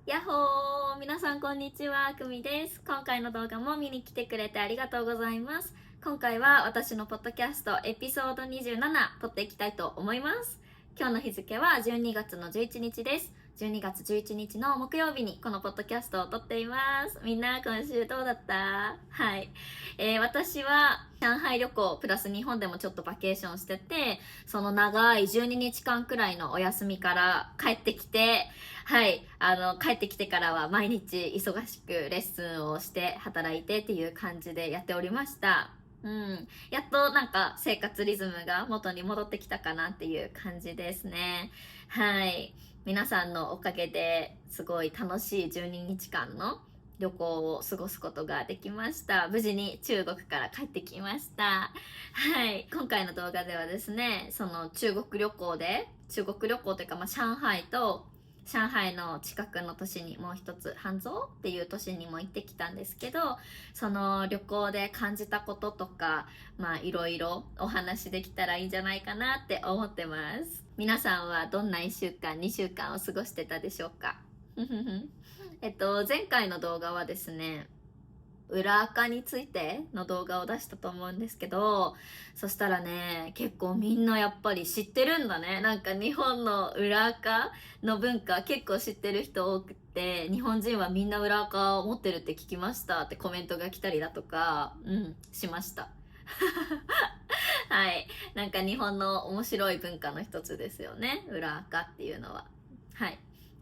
やっほー、皆さんこんにちは、くみです。今回の動画も見に来てくれてありがとうございます。今回は私のポッドキャストエピソード27撮っていきたいと思います。今日の日付は12月の11日です。12月11日の木曜日にこのポッドキャストを撮っています。みんな今週どうだった？はい。私は上海旅行プラス日本でもちょっとバケーションしてて、その長い12日間くらいのお休みから帰ってきて、はい、帰ってきてからは毎日忙しくレッスンをして働いてっていう感じでやっておりました。うん。やっとなんか生活リズムが元に戻ってきたかなっていう感じですね。はい。皆さんのおかげですごい楽しい12日間の旅行を過ごすことができました。無事に中国から帰ってきました。はい。今回の動画ではですね、その中国旅行というか、上海と上海の近くの都市にもう一つハンゾーっていう都市にも行ってきたんですけど、その旅行で感じたこととかいろいろお話できたらいいんじゃないかなって思ってます。皆さんはどんな1週間2週間を過ごしてたでしょうか？前回の動画はですね、裏垢についての動画を出したと思うんですけど、そしたらね、結構みんなやっぱり知ってるんだね。なんか日本の裏垢の文化結構知ってる人多くて、日本人はみんな裏垢を持ってるって聞きましたってコメントが来たりだとか、しました。はい。なんか日本の面白い文化の一つですよね。裏垢っていうのは。はい。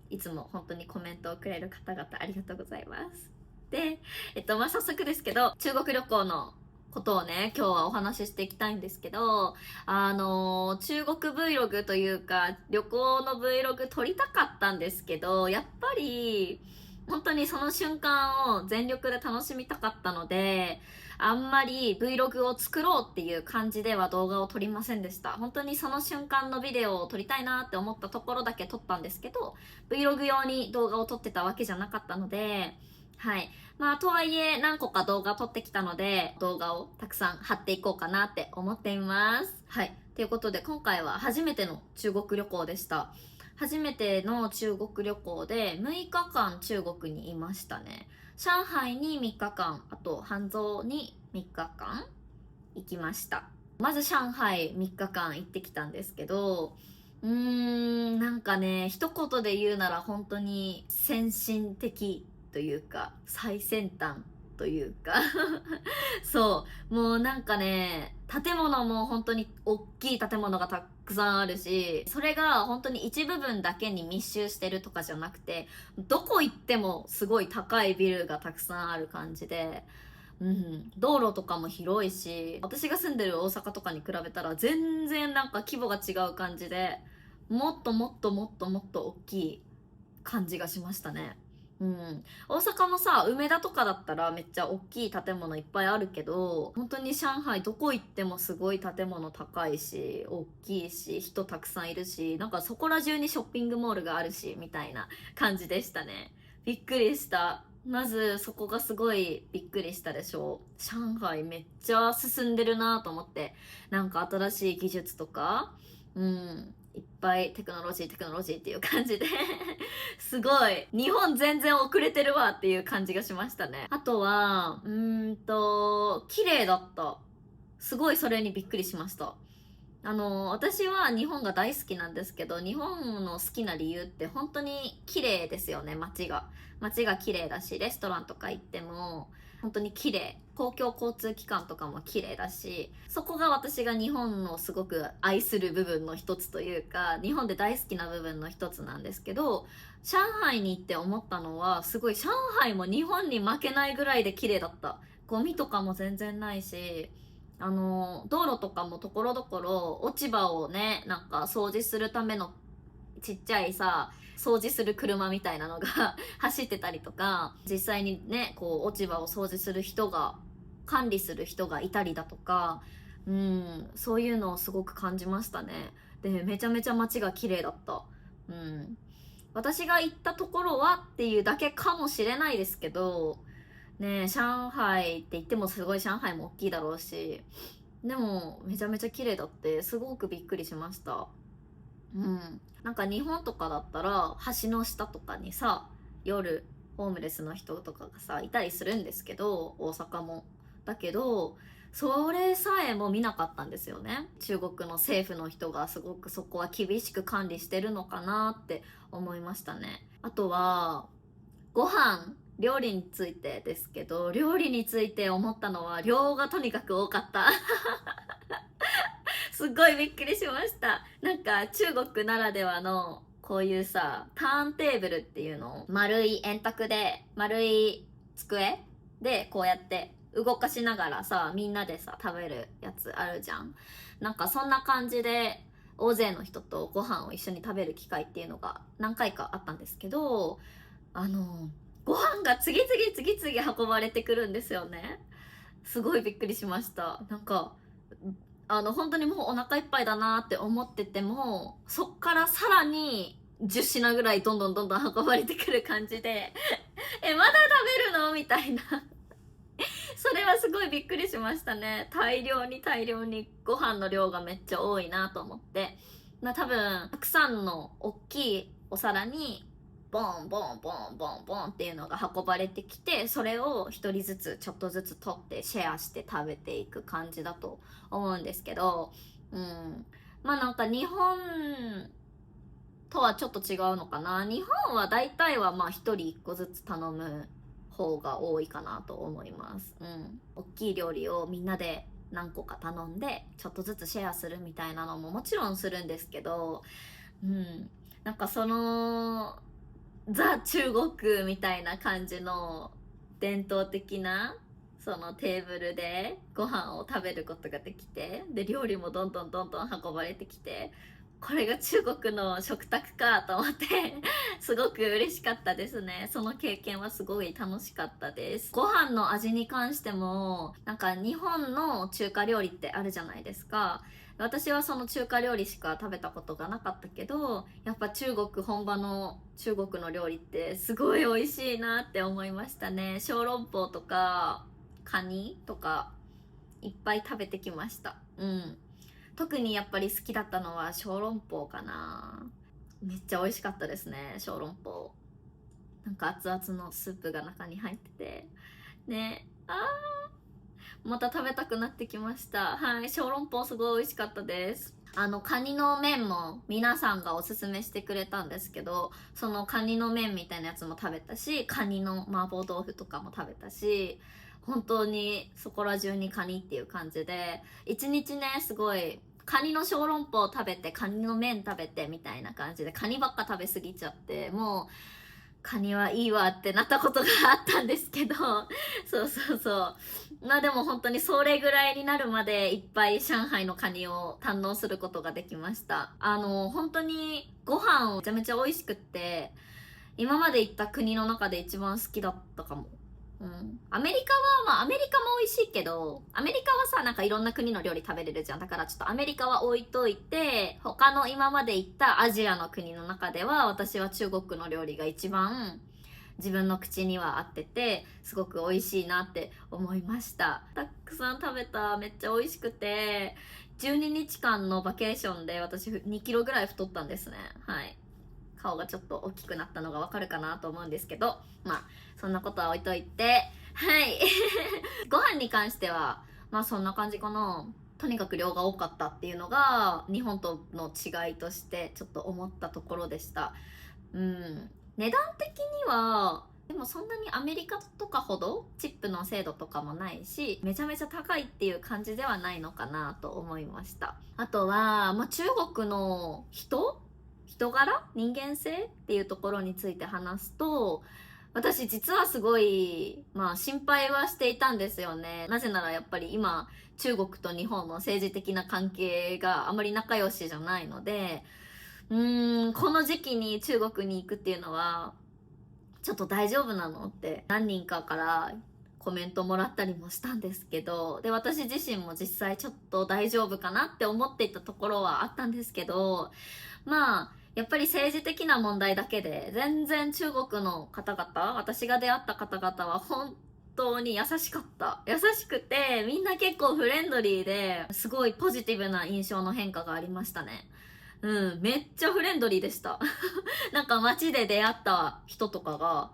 いつも本当にコメントをくれる方々ありがとうございます。で、早速ですけど、中国旅行のことをね、今日はお話ししていきたいんですけど、中国 Vlog というか、旅行の Vlog 撮りたかったんですけど、やっぱり、本当にその瞬間を全力で楽しみたかったので、あんまり Vlog を作ろうっていう感じでは動画を撮りませんでした。本当にその瞬間のビデオを撮りたいなって思ったところだけ撮ったんですけど、Vlog 用に動画を撮ってたわけじゃなかったので、はい。とはいえ何個か動画撮ってきたので、動画をたくさん貼っていこうかなって思っています。はい。ということで今回は初めての中国旅行でした。初めての中国旅行で6日間中国にいましたね。上海に3日間、あとハンゾーに3日間行きました。まず上海3日間行ってきたんですけど、なんかね、一言で言うなら本当に先進的というか、最先端というかそう、もうなんかね、建物も本当に大きい建物がたくさんあるし、それが本当に一部分だけに密集してるとかじゃなくて、どこ行ってもすごい高いビルがたくさんある感じで、道路とかも広いし、私が住んでる大阪とかに比べたら全然なんか規模が違う感じで、もっともっともっともっと大きい感じがしましたね。大阪のさ、梅田とかだったらめっちゃ大きい建物いっぱいあるけど、本当に上海どこ行ってもすごい建物高いし、大きいし、人たくさんいるし、なんかそこら中にショッピングモールがあるし、みたいな感じでしたね。びっくりした。まずそこがすごいびっくりしたでしょう。上海めっちゃ進んでるなと思って、なんか新しい技術とか、いっぱいテクノロジーっていう感じですごい日本全然遅れてるわっていう感じがしましたね。あとは綺麗だった。すごいそれにびっくりしました。私は日本が大好きなんですけど、日本の好きな理由って本当に綺麗ですよね。街が綺麗だし、レストランとか行っても本当に綺麗。公共交通機関とかも綺麗だし、そこが私が日本のすごく愛する部分の一つというか、日本で大好きな部分の一つなんですけど、上海に行って思ったのは、すごい上海も日本に負けないぐらいで綺麗だった。ゴミとかも全然ないし、道路とかもところどころ落ち葉をね、なんか掃除するためのちっちゃいさ、掃除する車みたいなのが走ってたりとか、実際にね、こう落ち葉を掃除する人が、管理する人がいたりだとか、そういうのをすごく感じましたね。で、めちゃめちゃ街が綺麗だった。うん。私が行ったところはっていうだけかもしれないですけど、ねえ、上海って言ってもすごい上海も大きいだろうし、でもめちゃめちゃ綺麗だってすごくびっくりしました。なんか日本とかだったら橋の下とかにさ、夜ホームレスの人とかがさいたりするんですけど、大阪も。だけどそれさえも見なかったんですよね。中国の政府の人がすごくそこは厳しく管理してるのかなって思いましたね。あとはご飯、料理についてですけど、料理について思ったのは量がとにかく多かったすっごいびっくりしました。なんか中国ならではのこういうさ、ターンテーブルっていうの、丸い円卓で、丸い机でこうやって動かしながらさ、みんなでさ食べるやつあるじゃん。なんかそんな感じで大勢の人とご飯を一緒に食べる機会っていうのが何回かあったんですけど、ご飯が次々運ばれてくるんですよね。すごいびっくりしました。なんか本当にもうお腹いっぱいだなって思ってても、そっからさらに10品ぐらいどんどん運ばれてくる感じでまだ食べるのみたいなそれはすごいびっくりしましたね。大量にご飯の量がめっちゃ多いなと思って、多分たくさんの大きいお皿にボンっていうのが運ばれてきて、それを一人ずつちょっとずつ取ってシェアして食べていく感じだと思うんですけど、まあなんか日本とはちょっと違うのかな。日本は大体はまあ一人一個ずつ頼む方が多いかなと思います。大きい料理をみんなで何個か頼んでちょっとずつシェアするみたいなのももちろんするんですけど、なんかそのザ中国みたいな感じの伝統的なそのテーブルでご飯を食べることができて、で料理もどんどん運ばれてきて、これが中国の食卓かと思ってすごく嬉しかったですね。その経験はすごい楽しかったです。ご飯の味に関してもなんか日本の中華料理ってあるじゃないですか。私はその中華料理しか食べたことがなかったけど、やっぱ中国本場の中国の料理ってすごい美味しいなって思いましたね。小籠包とかカニとかいっぱい食べてきました。特にやっぱり好きだったのは小籠包かな。めっちゃ美味しかったですね、小籠包。なんか熱々のスープが中に入っててね、また食べたくなってきました。はい、小籠包すごい美味しかったです。カニの麺も皆さんがおすすめしてくれたんですけど、そのカニの麺みたいなやつも食べたし、カニの麻婆豆腐とかも食べたし、本当にそこら中にカニっていう感じで、一日ねすごいカニの小籠包食べてカニの麺食べてみたいな感じで、カニばっか食べ過ぎちゃって、もうカニはいいわってなったことがあったんですけどそうまあでも本当にそれぐらいになるまでいっぱい上海のカニを堪能することができました。本当にご飯めちゃめちゃ美味しくって、今まで行った国の中で一番好きだったかも。アメリカは、アメリカも美味しいけど、アメリカはさ、なんかいろんな国の料理食べれるじゃん。だからちょっとアメリカは置いといて、他の今まで行ったアジアの国の中では、私は中国の料理が一番自分の口には合ってて、すごく美味しいなって思いました。たくさん食べた。めっちゃ美味しくて、12日間のバケーションで私2キロぐらい太ったんですね。はい。顔がちょっと大きくなったのがわかるかなと思うんですけど、まあそんなことは置いといて、はいご飯に関してはまあそんな感じかな。とにかく量が多かったっていうのが日本との違いとしてちょっと思ったところでした。値段的にはでもそんなにアメリカとかほどチップの精度とかもないし、めちゃめちゃ高いっていう感じではないのかなと思いました。あとは、中国の人柄、人間性っていうところについて話すと、私実はすごい、心配はしていたんですよね。なぜならやっぱり今中国と日本の政治的な関係があまり仲良しじゃないので、この時期に中国に行くっていうのはちょっと大丈夫なのって何人かからコメントもらったりもしたんですけど、で私自身も実際ちょっと大丈夫かなって思っていたところはあったんですけど、やっぱり政治的な問題だけで全然中国の方々、私が出会った方々は本当に優しかった。優しくてみんな結構フレンドリーで、すごいポジティブな印象の変化がありましたね。めっちゃフレンドリーでしたなんか街で出会った人とかが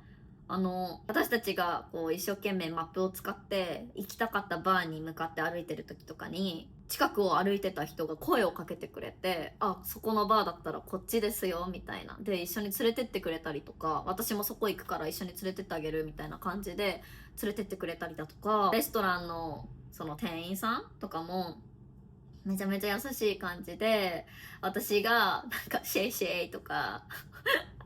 私たちがこう一生懸命マップを使って行きたかったバーに向かって歩いてる時とかに、近くを歩いてた人が声をかけてくれて、あ、そこのバーだったらこっちですよみたいなで一緒に連れてってくれたりとか、私もそこ行くから一緒に連れてってあげるみたいな感じで連れてってくれたりだとか、レストランのその店員さんとかもめちゃめちゃ優しい感じで、私がなんかシェイシェイとか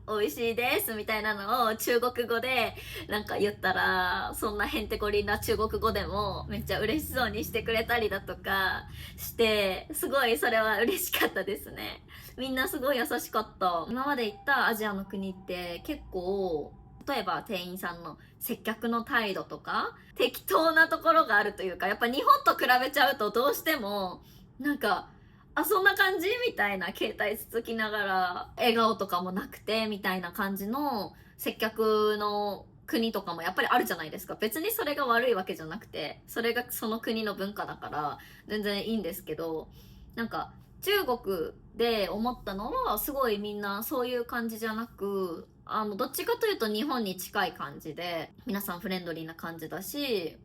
美味しいですみたいなのを中国語でなんか言ったら、そんなへんてこりんな中国語でもめっちゃ嬉しそうにしてくれたりだとかして、すごいそれは嬉しかったですね。みんなすごい優しかった。今まで行ったアジアの国って結構、例えば店員さんの接客の態度とか適当なところがあるというか、やっぱ日本と比べちゃうとどうしてもなんか、あ、そんな感じみたいな、携帯つつきながら笑顔とかもなくてみたいな感じの接客の国とかもやっぱりあるじゃないですか。別にそれが悪いわけじゃなくて、それがその国の文化だから全然いいんですけど、なんか中国で思ったのは、すごいみんなそういう感じじゃなく、どっちかというと日本に近い感じで、皆さんフレンドリーな感じだし、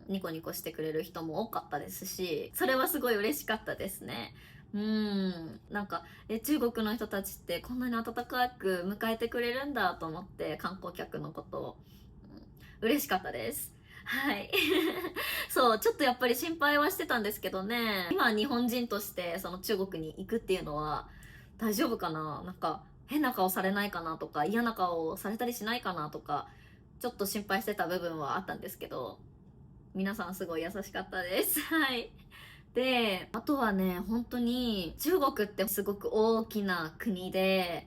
ニコニコしてくれる人も多かったですし、それはすごい嬉しかったですね。なんか中国の人たちってこんなに温かく迎えてくれるんだと思って、観光客のことを、嬉しかったです。はい。そう、ちょっとやっぱり心配はしてたんですけどね、今日本人としてその中国に行くっていうのは大丈夫かな、なんか変な顔されないかなとか、嫌な顔されたりしないかなとか、ちょっと心配してた部分はあったんですけど、皆さんすごい優しかったですはい。で、あとはね、本当に中国ってすごく大きな国で、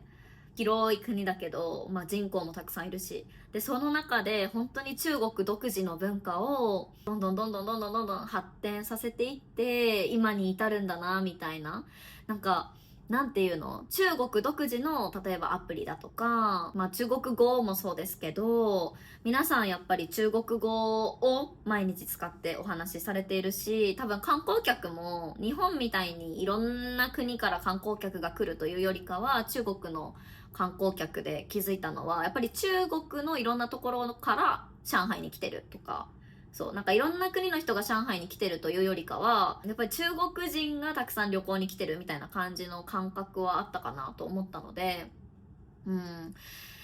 広い国だけど、まあ、人口もたくさんいるし、でその中で本当に中国独自の文化をどんどん発展させていって今に至るんだなみたいな、なんかなんていうの、中国独自の例えばアプリだとか、まあ、中国語もそうですけど、皆さんやっぱり中国語を毎日使ってお話しされているし、多分観光客も日本みたいにいろんな国から観光客が来るというよりかは、中国の観光客で気づいたのは、やっぱり中国のいろんなところから上海に来てるとか、そう、なんかいろんな国の人が上海に来てるというよりかは、やっぱり中国人がたくさん旅行に来てるみたいな感じの感覚はあったかなと思ったので、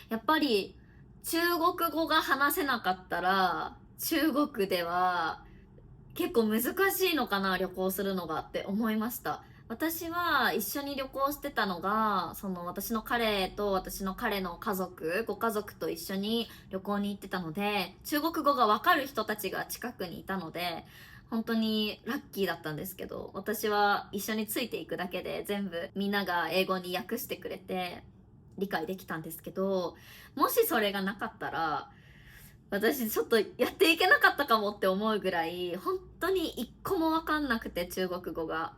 やっぱり中国語が話せなかったら、中国では結構難しいのかな、旅行するのがって思いました。私は一緒に旅行してたのが、その私の彼と私の彼の家族、ご家族と一緒に旅行に行ってたので、中国語がわかる人たちが近くにいたので、本当にラッキーだったんですけど、私は一緒についていくだけで全部みんなが英語に訳してくれて理解できたんですけど、もしそれがなかったら、私ちょっとやっていけなかったかもって思うぐらい、本当に一個もわかんなくて、中国語が。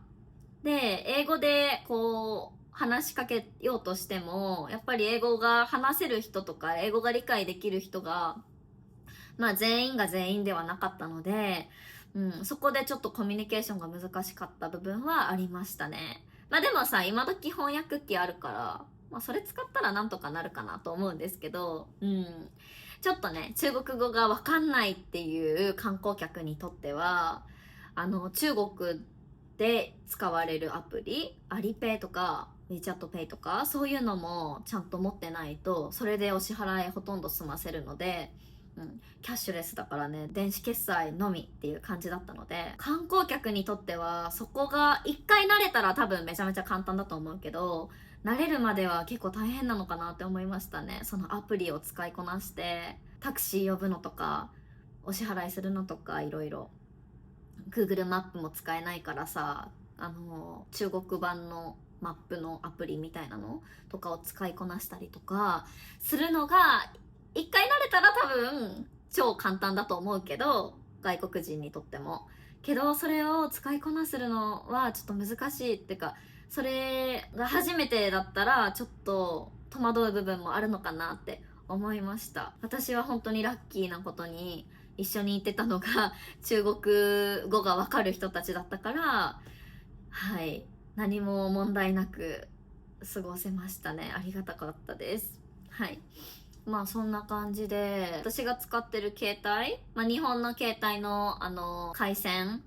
で、英語でこう、話しかけようとしても、やっぱり英語が話せる人とか、英語が理解できる人が、まあ全員が全員ではなかったので、そこでちょっとコミュニケーションが難しかった部分はありましたね。まあでもさ、今時翻訳機あるから、まあそれ使ったらなんとかなるかなと思うんですけど、ちょっとね、中国語がわかんないっていう観光客にとっては、中国で使われるアプリ、アリペイとか、WeChat Pay とか、そういうのもちゃんと持ってないと、それでお支払いほとんど済ませるので、キャッシュレスだからね、電子決済のみっていう感じだったので、観光客にとってはそこが一回慣れたら多分めちゃめちゃ簡単だと思うけど、慣れるまでは結構大変なのかなって思いましたね。そのアプリを使いこなしてタクシー呼ぶのとかお支払いするのとか、いろいろ Google マップも使えないからさ、中国版のマップのアプリみたいなのとかを使いこなしたりとかするのが、一回慣れたら多分超簡単だと思うけど、外国人にとっても。けどそれを使いこなすのはちょっと難しいっていうか、それが初めてだったらちょっと戸惑う部分もあるのかなって思いました。私は本当にラッキーなことに一緒に行ってたのが中国語がわかる人たちだったから、はい、何も問題なく過ごせましたね。ありがたかったです。はい。まあそんな感じで、私が使ってる携帯、日本の携帯の回線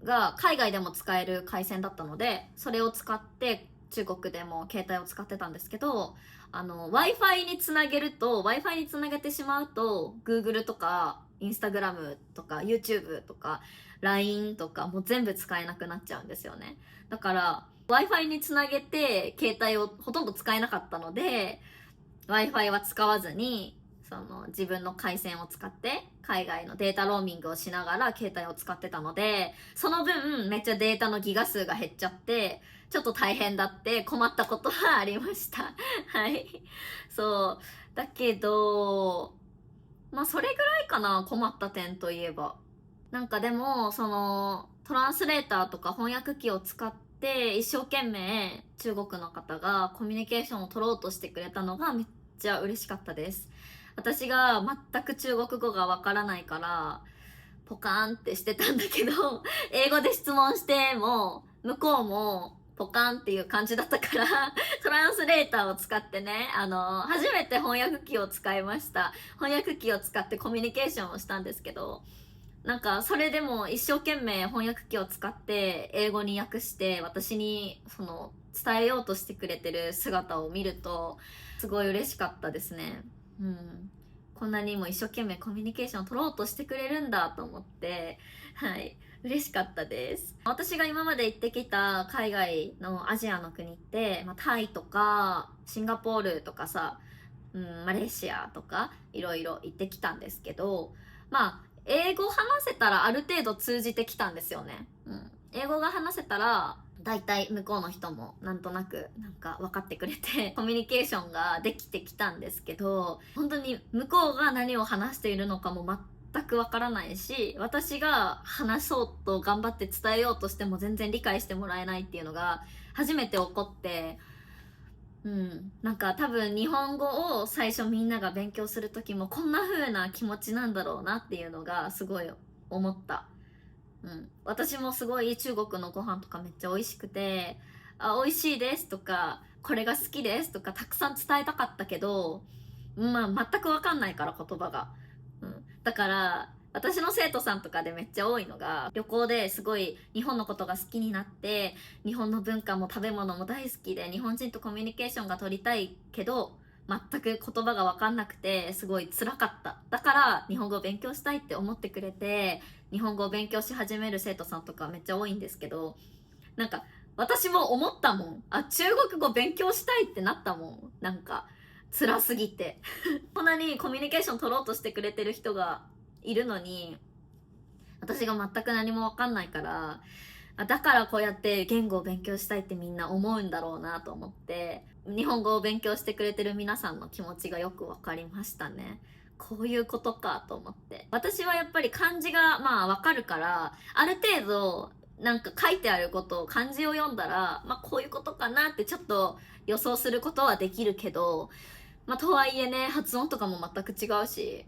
が海外でも使える回線だったので、それを使って中国でも携帯を使ってたんですけど、Wi-Fi につなげると、Wi-Fi につなげてしまうと、Google とか、Instagram とか、YouTube とか、LINE とか、もう全部使えなくなっちゃうんですよね。だから、Wi-Fi につなげて、携帯をほとんど使えなかったので、Wi-Fi は使わずに、自分の回線を使って海外のデータローミングをしながら携帯を使ってたので、その分めっちゃデータのギガ数が減っちゃってちょっと大変だって困ったことはありましたはい。そうだけど、それぐらいかな、困った点といえば。なんかでもトランスレーターとか翻訳機を使って一生懸命中国の方がコミュニケーションを取ろうとしてくれたのがめっちゃ嬉しかったです。私が全く中国語がわからないからポカーンってしてたんだけど、英語で質問しても向こうもポカンっていう感じだったからトランスレーターを使ってね、初めて翻訳機を使いました。翻訳機を使ってコミュニケーションをしたんですけど、なんかそれでも一生懸命翻訳機を使って英語に訳して私に伝えようとしてくれてる姿を見るとすごい嬉しかったですね。こんなにも一生懸命コミュニケーションを取ろうとしてくれるんだと思って、はい、嬉しかったです。私が今まで行ってきた海外のアジアの国って、タイとかシンガポールとかさ、マレーシアとかいろいろ行ってきたんですけど、英語話せたらある程度通じてきたんですよね。英語が話せたら大体向こうの人もなんとなく分かってくれてコミュニケーションができてきたんですけど、本当に向こうが何を話しているのかも全く分からないし、私が話そうと頑張って伝えようとしても全然理解してもらえないっていうのが初めて起こって、多分日本語を最初みんなが勉強する時もこんな風な気持ちなんだろうなっていうのがすごい思った。私もすごい中国のご飯とかめっちゃ美味しくて、美味しいですとかこれが好きですとかたくさん伝えたかったけど、全く分かんないから言葉が、だから私の生徒さんとかでめっちゃ多いのが、旅行ですごい日本のことが好きになって日本の文化も食べ物も大好きで日本人とコミュニケーションが取りたいけど全く言葉が分かんなくてすごい辛かった、だから日本語を勉強したいって思ってくれて日本語を勉強し始める生徒さんとかめっちゃ多いんですけど、私も思ったもん。中国語勉強したいってなったもん。辛すぎてこんなにコミュニケーション取ろうとしてくれてる人がいるのに私が全く何も分かんないから、だからこうやって言語を勉強したいってみんな思うんだろうなと思って、日本語を勉強してくれてる皆さんの気持ちがよく分かりましたね。こういうことかと思って、私はやっぱり漢字が分かるから、ある程度書いてあることを漢字を読んだらこういうことかなってちょっと予想することはできるけど、とはいえね、発音とかも全く違うし、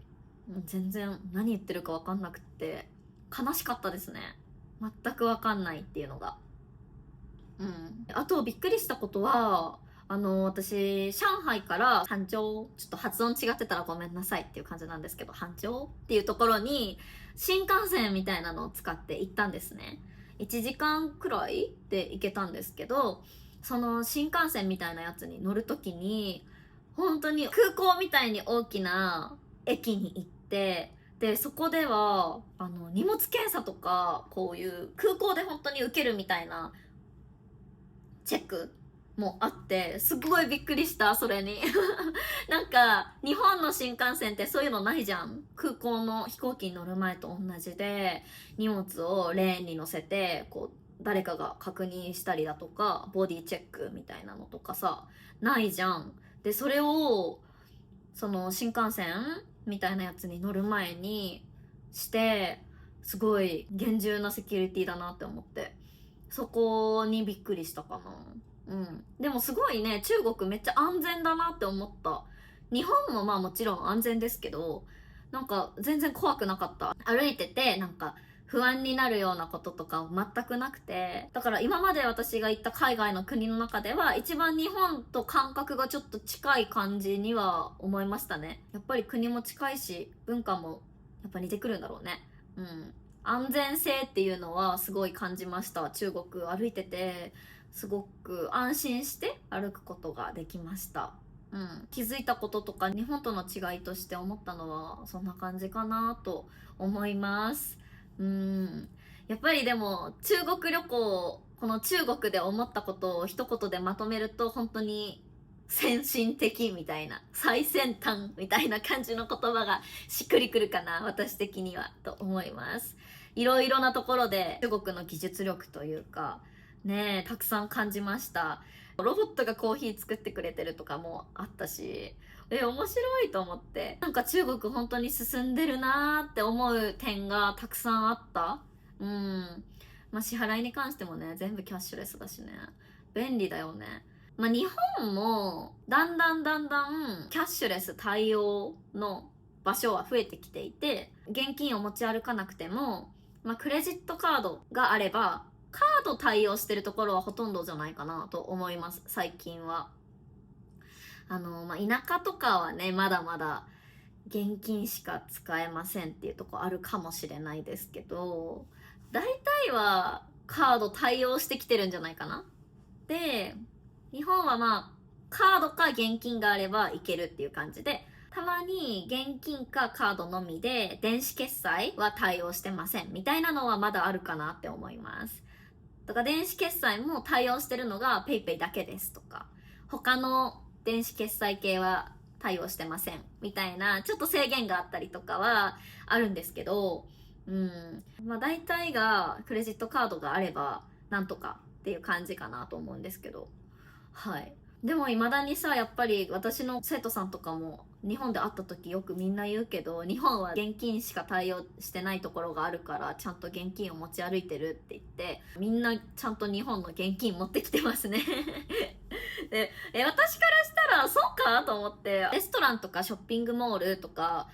全然何言ってるか分かんなくって悲しかったですね。全く分かんないっていうのが。あとびっくりしたことは、私上海から杭州、ちょっと発音違ってたらごめんなさいっていう感じなんですけど、杭州っていうところに新幹線みたいなのを使って行ったんですね。1時間くらいで行けたんですけど、その新幹線みたいなやつに乗るときに本当に空港みたいに大きな駅に行って、でそこでは荷物検査とかこういう空港で本当に受けるみたいなチェックもあって、すごいびっくりした、それに日本の新幹線ってそういうのないじゃん。空港の飛行機に乗る前と同じで荷物をレーンに乗せて誰かが確認したりだとかボディチェックみたいなのとかさ、ないじゃん。でそれをその新幹線みたいなやつに乗る前にして、すごい厳重なセキュリティだなって思って、そこにびっくりしたかな。でもすごいね、中国めっちゃ安全だなって思った。日本ももちろん安全ですけど全然怖くなかった。歩いてて不安になるようなこととか全くなくて、だから今まで私が行った海外の国の中では一番日本と感覚がちょっと近い感じには思いましたね。やっぱり国も近いし文化もやっぱ似てくるんだろうね。安全性っていうのはすごい感じました。中国歩いててすごく安心して歩くことができました。気づいたこととか日本との違いとして思ったのはそんな感じかなと思います。やっぱりでも中国旅行、この中国で思ったことを一言でまとめると本当に先進的みたいな、最先端みたいな感じの言葉がしっくりくるかな、私的にはと思います。いろいろなところで中国の技術力というかね、たくさん感じました。ロボットがコーヒー作ってくれてるとかもあったし、面白いと思って、なんか中国本当に進んでるなーって思う点がたくさんあった。支払いに関してもね、全部キャッシュレスだしね、便利だよね。日本もだんだんキャッシュレス対応の場所は増えてきていて、現金を持ち歩かなくても、クレジットカードがあればカード対応してるところはほとんどじゃないかなと思います、最近は。田舎とかはね、まだまだ現金しか使えませんっていうとこあるかもしれないですけど、大体はカード対応してきてるんじゃないかな。で、日本はカードか現金があればいけるっていう感じで、たまに現金かカードのみで電子決済は対応してませんみたいなのはまだあるかなって思います。だから電子決済も対応してるのが PayPay だけですとか、他の電子決済系は対応してませんみたいなちょっと制限があったりとかはあるんですけど、大体がクレジットカードがあればなんとかっていう感じかなと思うんですけど、はい。でも未だにさ、やっぱり私の生徒さんとかも日本で会った時よくみんな言うけど、日本は現金しか対応してないところがあるからちゃんと現金を持ち歩いてるって言って、みんなちゃんと日本の現金持ってきてますね。で私からしたらそうかと思って、レストランとかショッピングモールとか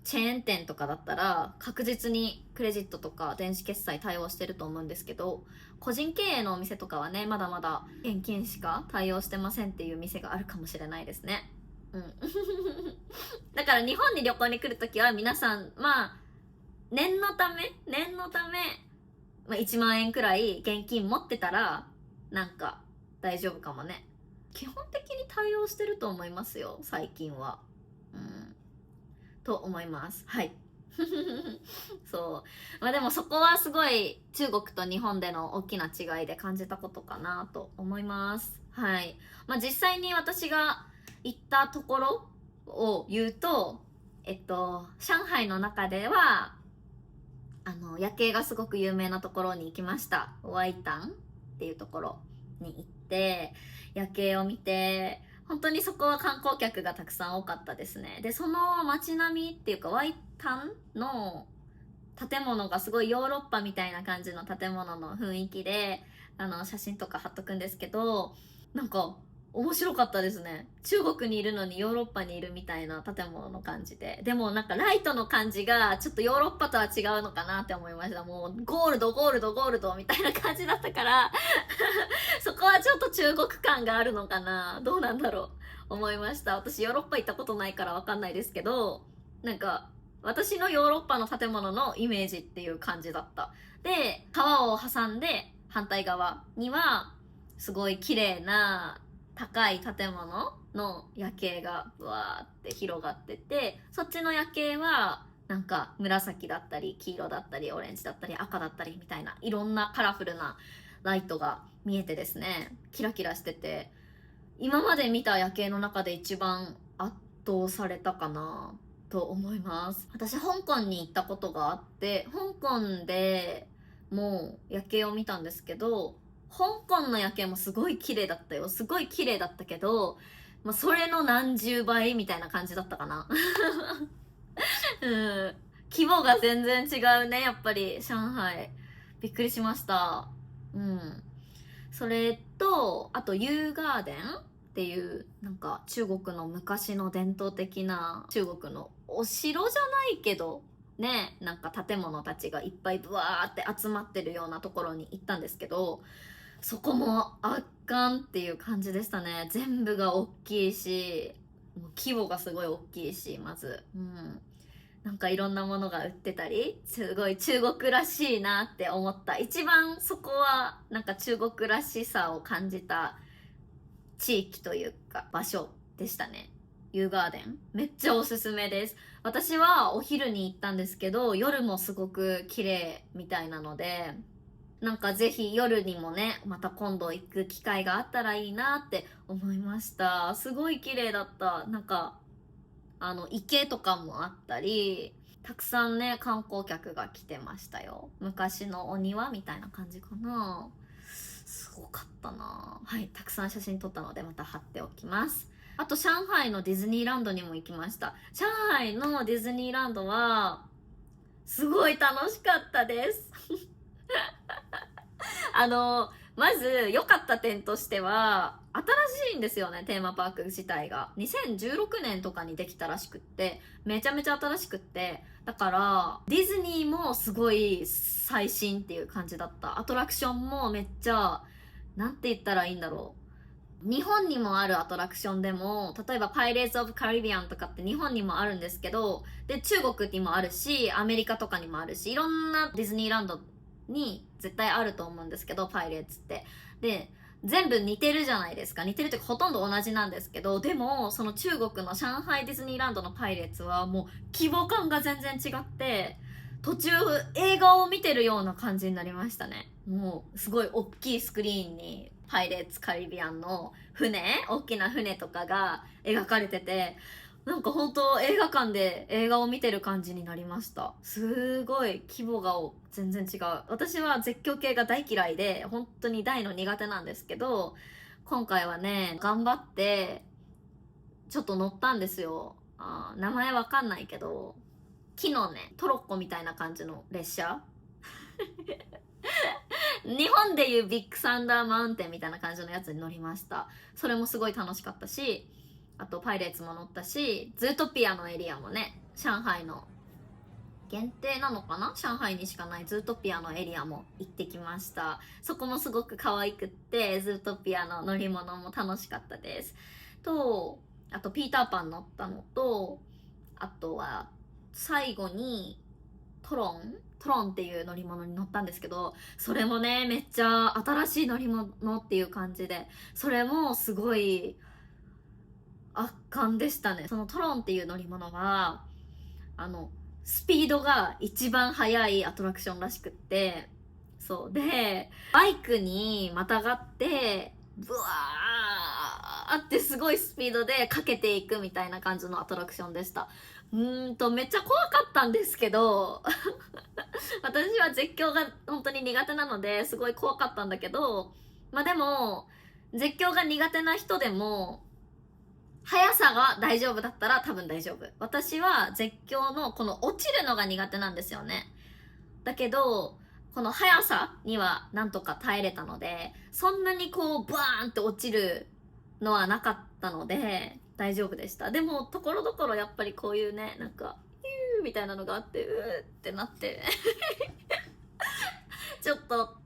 チェーン店とかだったら確実にクレジットとか電子決済対応してると思うんですけど、個人経営のお店とかはね、まだまだ現金しか対応してませんっていう店があるかもしれないですね。だから日本に旅行に来るときは皆さん念のため、1万円くらい現金持ってたらなんか大丈夫かもね。基本的に対応してると思いますよ、最近は。と思います。はい。そうでもそこはすごい中国と日本での大きな違いで感じたことかなと思います。はい。実際に私が行ったところを言うと、上海の中では夜景がすごく有名なところに行きました。ワイタンっていうところに行って夜景を見て、本当にそこは観光客がたくさん多かったですね。でその街並みっていうかワイタンの建物がすごいヨーロッパみたいな感じの建物の雰囲気で写真とか貼っとくんですけど、なんか面白かったですね。中国にいるのにヨーロッパにいるみたいな建物の感じで、でもなんかライトの感じがちょっとヨーロッパとは違うのかなって思いました。もうゴールドみたいな感じだったからそこはちょっと中国感があるのかな、どうなんだろう思いました。私ヨーロッパ行ったことないからわかんないですけど、なんか私のヨーロッパの建物のイメージっていう感じだった。で川を挟んで反対側にはすごい綺麗な高い建物の夜景がブワーって広がってて、そっちの夜景はなんか紫だったり黄色だったりオレンジだったり赤だったりみたいないろんなカラフルなライトが見えてですね、キラキラしてて、今まで見た夜景の中で一番圧倒されたかなと思います。私香港に行ったことがあって、香港でもう夜景を見たんですけど、香港の夜景もすごい綺麗だったよ。すごい綺麗だったけど、それの何十倍みたいな感じだったかな。規模が全然違うね、やっぱり上海。びっくりしました。それとあとユーガーデンっていうなんか中国の昔の伝統的な中国のお城じゃないけどね、なんか建物たちがいっぱいブワーって集まってるようなところに行ったんですけど、そこも圧巻っていう感じでしたね。全部が大きいし、もう規模がすごい大きいし、まず。なんかいろんなものが売ってたり、すごい中国らしいなって思った。一番そこはなんか中国らしさを感じた地域というか場所でしたね。ユーガーデン。めっちゃおすすめです。私はお昼に行ったんですけど、夜もすごく綺麗みたいなので、なんかぜひ夜にもね、また今度行く機会があったらいいなって思いました。すごい綺麗だった。なんか、池とかもあったり、たくさんね、観光客が来てましたよ。昔のお庭みたいな感じかな。すごかったな。はい、たくさん写真撮ったのでまた貼っておきます。あと上海のディズニーランドにも行きました。上海のディズニーランドはすごい楽しかったですまず良かった点としては、新しいんですよね、テーマパーク自体が。2016年とかにできたらしくって、めちゃめちゃ新しくって、だから、ディズニーもすごい最新っていう感じだった。アトラクションもめっちゃ、なんて言ったらいいんだろう。日本にもあるアトラクションでも、例えばパイレーツ・オブ・カリビアンとかって日本にもあるんですけど、で、中国にもあるし、アメリカとかにもあるし、いろんなディズニーランドに絶対あると思うんですけど、パイレーツって。で、全部似てるじゃないですか。似てるというかほとんど同じなんですけど、でも、その中国の上海ディズニーランドのパイレーツはもう規模感が全然違って、途中映画を見てるような感じになりましたね。もうすごい大きいスクリーンにパイレーツカリビアンの大きな船とかが描かれてて、なんか本当映画館で映画を見てる感じになりました。すごい規模が全然違う。私は絶叫系が大嫌いで、本当に大の苦手なんですけど、今回はね、頑張って、ちょっと乗ったんですよ。名前わかんないけど、木のね、トロッコみたいな感じの列車日本でいうビッグサンダーマウンテンみたいな感じのやつに乗りました。それもすごい楽しかったし、あとパイレーツも乗ったし、ズートピアのエリアもね、上海の限定なのかな、上海にしかないズートピアのエリアも行ってきました。そこもすごく可愛くって、ズートピアの乗り物も楽しかったです。と、あとピーターパン乗ったのと、あとは最後にトロンっていう乗り物に乗ったんですけど、それもね、めっちゃ新しい乗り物っていう感じで、それもすごい圧巻でしたね。そのトロンっていう乗り物は、スピードが一番速いアトラクションらしくって、そう。で、バイクにまたがって、ブワーってすごいスピードでかけていくみたいな感じのアトラクションでした。めっちゃ怖かったんですけど、私は絶叫が本当に苦手なのですごい怖かったんだけど、まあでも、絶叫が苦手な人でも、速さが大丈夫だったら多分大丈夫。私は絶叫のこの落ちるのが苦手なんですよね。だけど、この速さにはなんとか耐えれたので、そんなにこうバーンって落ちるのはなかったので、大丈夫でした。でも、ところどころやっぱりこういうね、なんか、ヒューみたいなのがあって、うーってなってちょっと、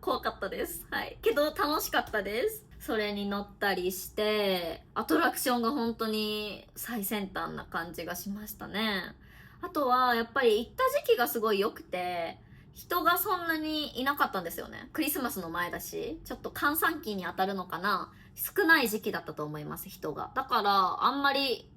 怖かったです。はい。けど楽しかったです。それに乗ったりして、アトラクションが本当に最先端な感じがしましたね。あとは、やっぱり行った時期がすごい良くて、人がそんなにいなかったんですよね。クリスマスの前だし、ちょっと閑散期に当たるのかな。少ない時期だったと思います、人が。だから、あんまり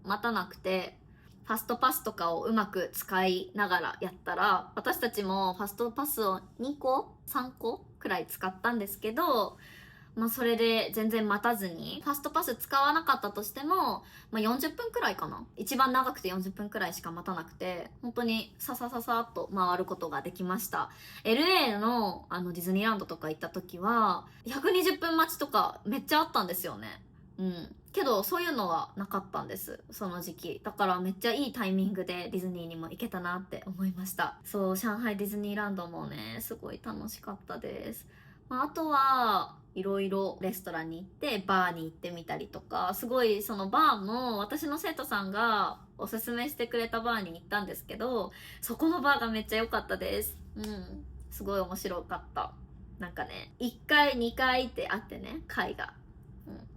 待たなくて、ファストパスとかをうまく使いながらやったら、私たちもファストパスを2個 ?3 個くらい使ったんですけど、まあそれで全然待たずに、ファストパス使わなかったとしても、まあ40分くらいかな。一番長くて40分くらいしか待たなくて、本当にささささっと回ることができました。LA のディズニーランドとか行った時は、120分待ちとかめっちゃあったんですよね。けどそういうのはなかったんです、その時期。だからめっちゃいいタイミングでディズニーにも行けたなって思いました。そう、上海ディズニーランドもね、すごい楽しかったです。あとはいろいろレストランに行ってバーに行ってみたりとか、すごいそのバーも私の生徒さんがおすすめしてくれたバーに行ったんですけど、そこのバーがめっちゃ良かったです。すごい面白かった。なんかね、1階2階ってあってね、階が。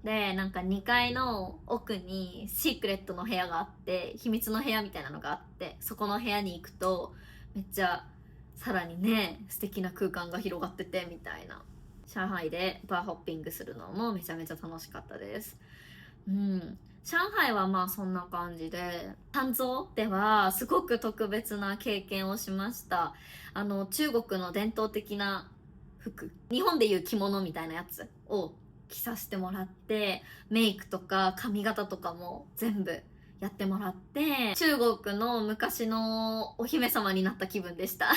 で、なんか2階の奥にシークレットの部屋があって、秘密の部屋みたいなのがあって、そこの部屋に行くとめっちゃさらにね、素敵な空間が広がっててみたいな。上海でバーホッピングするのもめちゃめちゃ楽しかったです。上海はまあそんな感じで、丹蔵ではすごく特別な経験をしました。中国の伝統的な服、日本でいう着物みたいなやつを着させてもらって、メイクとか髪型とかも全部やってもらって、中国の昔のお姫様になった気分でした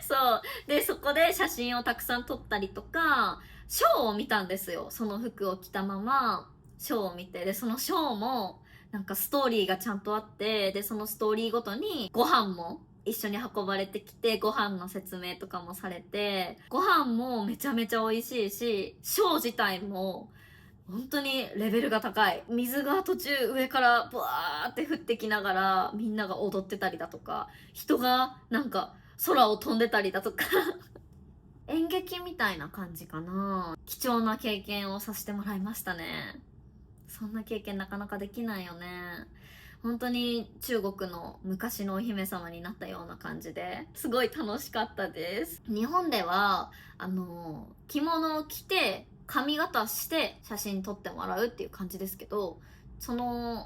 そうで、そこで写真をたくさん撮ったりとか、ショーを見たんですよ。その服を着たままショーを見て、でそのショーもなんかストーリーがちゃんとあって、でそのストーリーごとにご飯も一緒に運ばれてきて、ご飯の説明とかもされて、ご飯もめちゃめちゃ美味しいし、ショー自体も本当にレベルが高い。水が途中上からブワーって降ってきながらみんなが踊ってたりだとか、人がなんか空を飛んでたりだとか演劇みたいな感じかな。貴重な経験をさせてもらいましたね。そんな経験なかなかできないよね。本当に中国の昔のお姫様になったような感じですごい楽しかったです。日本では着物を着て髪型して写真撮ってもらうっていう感じですけど、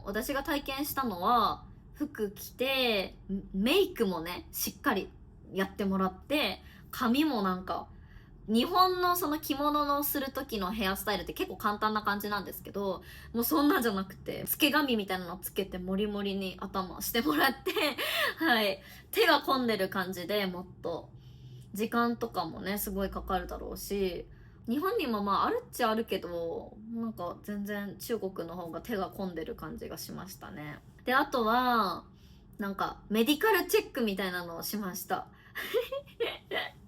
私が体験したのは服着てメイクもねしっかりやってもらって、髪もなんか日本のその着物のする時のヘアスタイルって結構簡単な感じなんですけど、もうそんなんじゃなくてつけ髪みたいなのつけてモリモリに頭してもらってはい、手が込んでる感じで、もっと時間とかもねすごいかかるだろうし、日本にもまああるっちゃあるけど、なんか全然中国の方が手が込んでる感じがしましたね。で、あとはなんかメディカルチェックみたいなのをしました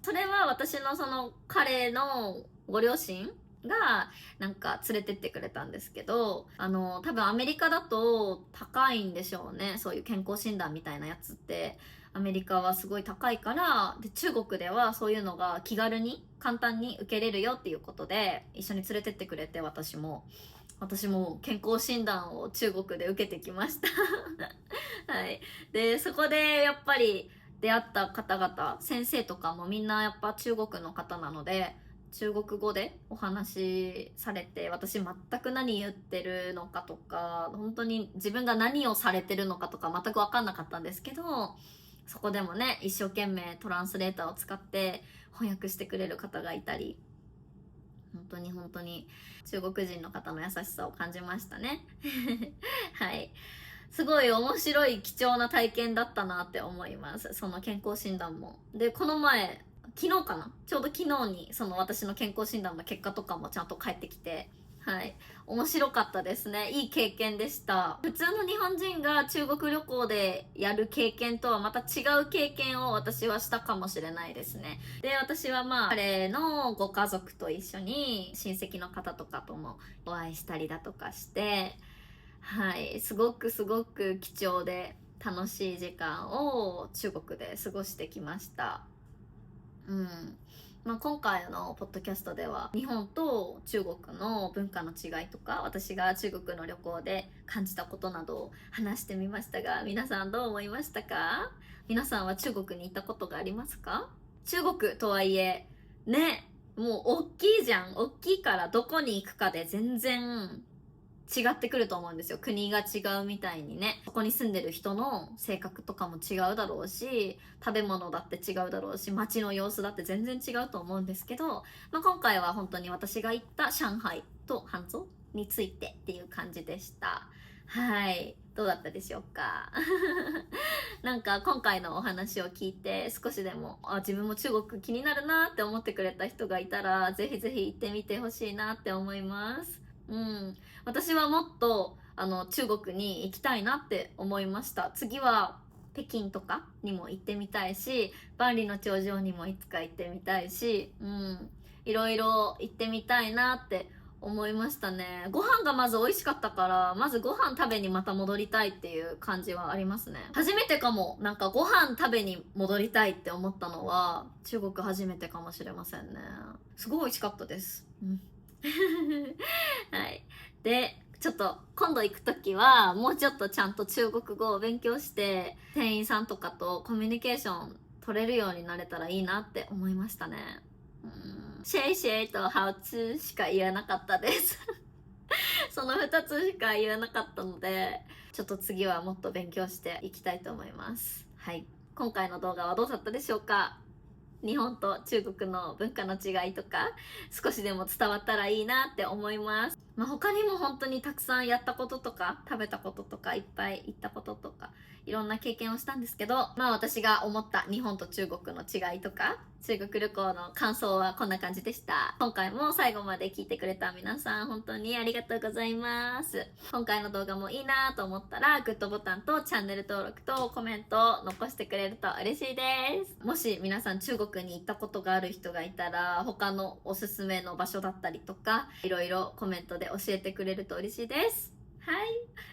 それは私のその彼のご両親がなんか連れてってくれたんですけど、多分アメリカだと高いんでしょうね、そういう健康診断みたいなやつって。アメリカはすごい高いから、で中国ではそういうのが気軽に簡単に受けれるよっていうことで一緒に連れてってくれて、私も健康診断を中国で受けてきましたはい。でそこでやっぱり出会った方々、先生とかもみんなやっぱ中国の方なので、中国語でお話しされて、私全く何言ってるのかとか、本当に自分が何をされてるのかとか全く分かんなかったんですけど、そこでもね一生懸命トランスレーターを使って翻訳してくれる方がいたり、本当に中国人の方の優しさを感じましたねはい、すごい面白い貴重な体験だったなって思います、その健康診断も。でこの前、昨日かな、ちょうど昨日にその私の健康診断の結果とかもちゃんと返ってきて、はい、面白かったですね。いい経験でした。普通の日本人が中国旅行でやる経験とはまた違う経験を私はしたかもしれないですね。で、私はまあ彼のご家族と一緒に親戚の方とかともお会いしたりだとかして、はい、すごくすごく貴重で楽しい時間を中国で過ごしてきました。今回のポッドキャストでは日本と中国の文化の違いとか、私が中国の旅行で感じたことなどを話してみましたが、皆さんどう思いましたか？皆さんは中国に行ったことがありますか？中国とはいえね、もう大きいじゃん。大きいからどこに行くかで全然違ってくると思うんですよ。国が違うみたいにね、そこに住んでる人の性格とかも違うだろうし、食べ物だって違うだろうし、街の様子だって全然違うと思うんですけど、今回は本当に私が行った上海とハンゾウについてっていう感じでした。はい、どうだったでしょうかなんか今回のお話を聞いて少しでも自分も中国気になるなって思ってくれた人がいたら、ぜひぜひ行ってみてほしいなって思います。私はもっと中国に行きたいなって思いました。次は北京とかにも行ってみたいし、万里の長城にもいつか行ってみたいし、いろいろ行ってみたいなって思いましたね。ご飯がまず美味しかったから、まずご飯食べにまた戻りたいっていう感じはありますね。初めてかも。なんかご飯食べに戻りたいって思ったのは、中国初めてかもしれませんね。すごい美味しかったです。はい。で、ちょっと今度行くときはもうちょっとちゃんと中国語を勉強して店員さんとかとコミュニケーション取れるようになれたらいいなって思いましたね。シェイシェイとハウツーしか言えなかったですその2つしか言えなかったので、ちょっと次はもっと勉強していきたいと思います。はい。今回の動画はどうだったでしょうか？日本と中国の文化の違いとか少しでも伝わったらいいなって思います。他にも本当にたくさんやったこととか食べたこととかいっぱい行ったこととかいろんな経験をしたんですけど、私が思った日本と中国の違いとか中国旅行の感想はこんな感じでした。今回も最後まで聞いてくれた皆さん本当にありがとうございます。今回の動画もいいなと思ったらグッドボタンとチャンネル登録とコメントを残してくれると嬉しいです。もし皆さん中国に行ったことがある人がいたら他のおすすめの場所だったりとかいろいろコメントで教えてくれると嬉しいです。はい。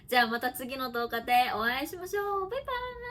じゃあまた次の動画でお会いしましょう。バイバーイ。